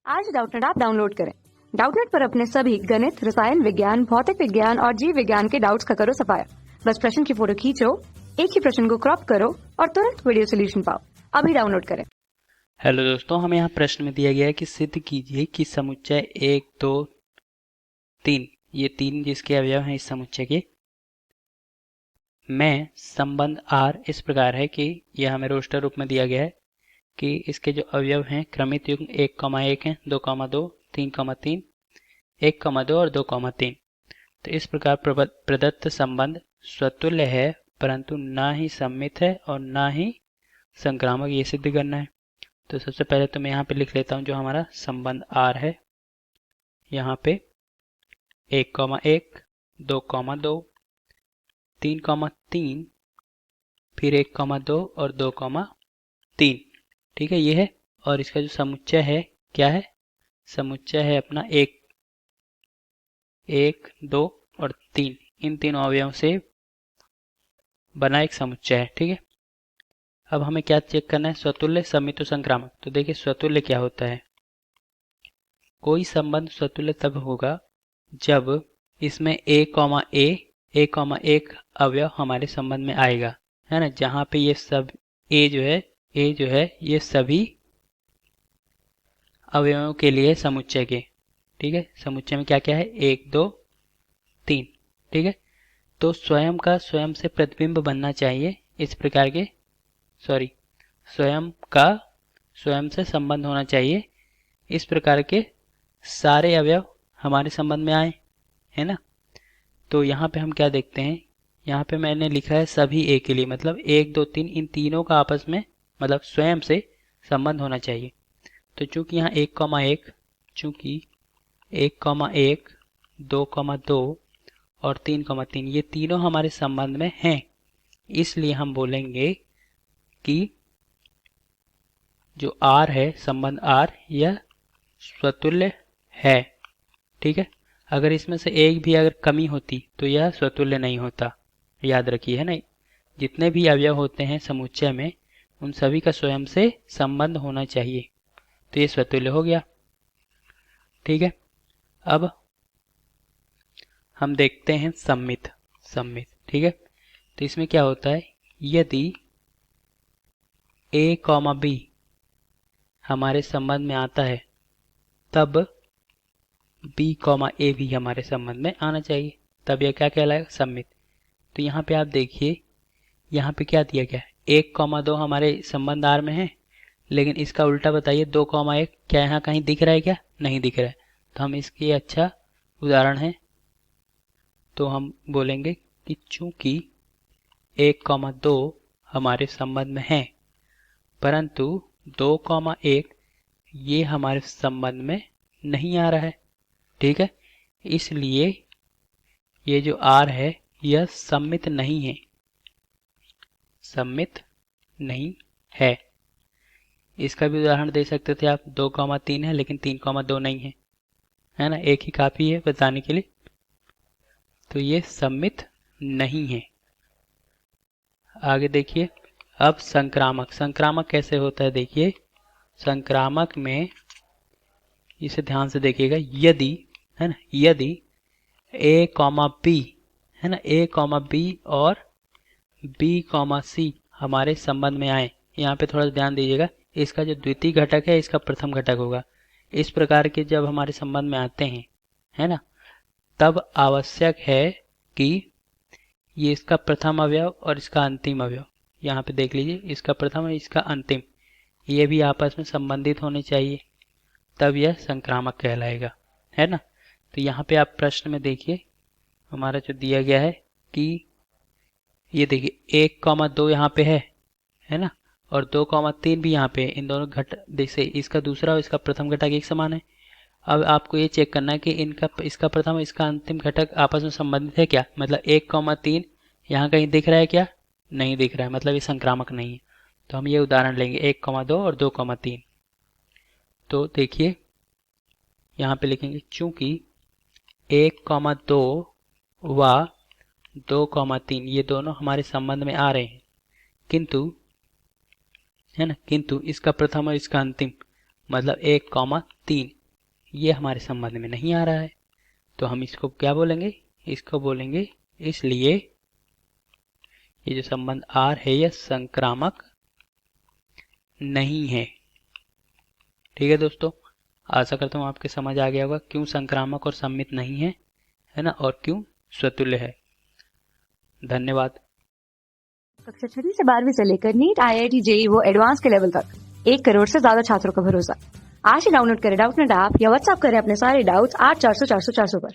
आज Doubtnut app download करें। Doubtnut पर अपने सभी गणित, रसायन विज्ञान, भौतिक विज्ञान और जीव विज्ञान के डाउट्स का करो सफाया। बस प्रश्न की फोटो खींचो, एक ही प्रश्न को क्रॉप करो और तुरंत वीडियो सोल्यूशन पाओ। अभी डाउनलोड करें। हेलो दोस्तों, हमें यहाँ प्रश्न में दिया गया है कि सिद्ध कीजिए कि समुच्चय 1, 2, 3 ये तीन जिसके अवयव हैं इस समुच्चय के में संबंध R इस प्रकार है कि यह हमें रोस्टर रूप में दिया गया है कि इसके जो अवयव हैं क्रमित युग्म 1,1 है, 2,2, 3,3, 1,2 और 2,3। तो इस प्रकार प्रदत्त संबंध स्वतुल्य है परंतु ना ही सममित है और ना ही संक्रामक, ये सिद्ध करना है। तो सबसे पहले तो मैं यहाँ पे लिख लेता हूँ जो हमारा संबंध R है। यहाँ पे 1,1, 2,2, 3,3, फिर 1,2 और 2,3। ठीक है, ये है। और इसका जो समुच्चय है क्या है? समुच्चय है अपना 1, 2 और 3। इन तीनों अवयवों से बना एक समुच्चय है। ठीक है, अब हमें क्या चेक करना है? स्वतुल्य, सममित और संक्रामक। तो देखिए स्वतुल्य क्या होता है। कोई संबंध स्वतुल्य तब होगा जब इसमें a,1 अवयव हमारे संबंध में आएगा, है ना। जहां पे ये सब a जो है ये सभी अवयवों के लिए समुच्चय के। ठीक है, समुच्चय में क्या क्या है? 1, 2, 3। ठीक है, तो स्वयं का स्वयं से प्रतिबिंब बनना चाहिए इस प्रकार के, स्वयं का स्वयं से संबंध होना चाहिए इस प्रकार के सारे अवयव हमारे संबंध में आए, है ना। तो यहाँ पे हम क्या देखते हैं? यहाँ पे मैंने लिखा है सभी ए के लिए, मतलब 1, 2, 3 इन तीनों का आपस में मतलब स्वयं से संबंध होना चाहिए। तो चूंकि यहाँ 1,1, चूंकि 1,1, 2,2 और 3,3 ये तीनों हमारे संबंध में हैं, इसलिए हम बोलेंगे कि जो R है, संबंध R यह स्वतुल्य है। ठीक है, अगर इसमें से एक भी अगर कमी होती तो यह स्वतुल्य नहीं होता, याद रखिए, है ना। जितने भी अवयव होते हैं समुच्चय में उन सभी का स्वयं से संबंध होना चाहिए, तो ये स्वतुल्य हो गया। ठीक है, अब हम देखते हैं सम्मित। ठीक है, तो इसमें क्या होता है? यदि a, b हमारे संबंध में आता है तब b, a भी हमारे संबंध में आना चाहिए, तब यह क्या कहलाएगा? सम्मित। तो यहाँ पे आप देखिए, यहाँ पे क्या दिया गया है? 1,2 हमारे संबंध R में है, लेकिन इसका उल्टा बताइए 2,1 क्या यहाँ कहीं दिख रहा है? क्या नहीं दिख रहा है। तो हम इसके अच्छा उदाहरण है, तो हम बोलेंगे कि चूंकि 1,2 हमारे संबंध में है परंतु 2,1 ये हमारे संबंध में नहीं आ रहा है। ठीक है, इसलिए ये जो R है यह सम्मित नहीं है, सम्मित नहीं है। इसका भी उदाहरण दे सकते थे आप, 2,3 है लेकिन 3,2 नहीं है, है ना। एक ही काफी है बताने के लिए, तो ये सम्मित नहीं है। आगे देखिए, अब संक्रामक कैसे होता है? देखिए संक्रामक में इसे ध्यान से देखिएगा, यदि, है ना, यदि a, b है ना, a, b और b, c हमारे संबंध में आए। यहाँ पे थोड़ा ध्यान दीजिएगा, इसका जो द्वितीय घटक है इसका प्रथम घटक होगा। इस प्रकार के जब हमारे संबंध में आते हैं, है ना, तब आवश्यक है कि ये इसका प्रथम अवयव और इसका अंतिम अवयव, यहाँ पे देख लीजिए, इसका प्रथम और इसका अंतिम ये भी आपस में संबंधित होने चाहिए, तब यह संक्रामक कहलाएगा, है ना। तो यहाँ पे आप प्रश्न में देखिए हमारा जो दिया गया है कि ये देखिए 1,2 यहाँ पे है ना, और 2,3 भी यहाँ पे, इन दोनों घटक जैसे इसका दूसरा और इसका प्रथम घटक एक समान है। अब आपको ये चेक करना है कि इसका प्रथम और इसका अंतिम घटक आपस में संबंधित है क्या, मतलब 1,3 यहाँ कहीं दिख रहा है क्या? नहीं दिख रहा है, मतलब ये संक्रामक नहीं है। तो हम ये उदाहरण लेंगे 1,2 और 2,3। तो देखिए यहाँ पे लिखेंगे चूंकि 1,2 व 2,3 ये दोनों हमारे संबंध में आ रहे हैं, किंतु, है ना, किंतु इसका प्रथम और इसका अंतिम मतलब 1,3 ये हमारे संबंध में नहीं आ रहा है, तो हम इसको क्या बोलेंगे, इसको बोलेंगे इसलिए ये जो संबंध R है यह संक्रामक नहीं है। ठीक है दोस्तों, आशा करता हूँ आपके समझ आ गया होगा क्यों संक्रामक और सममित नहीं है ना, और क्यों स्वतुल्य है। धन्यवाद। कक्षा 6 से 12वीं से लेकर नीट, IIT, JEE वो एडवांस के लेवल तक 1 करोड़ से ज्यादा छात्रों का भरोसा। आज ही डाउनलोड करें डाउटनेट ऐप या व्हाट्सएप करें अपने सारे डाउट्स 8400 400 400 पर।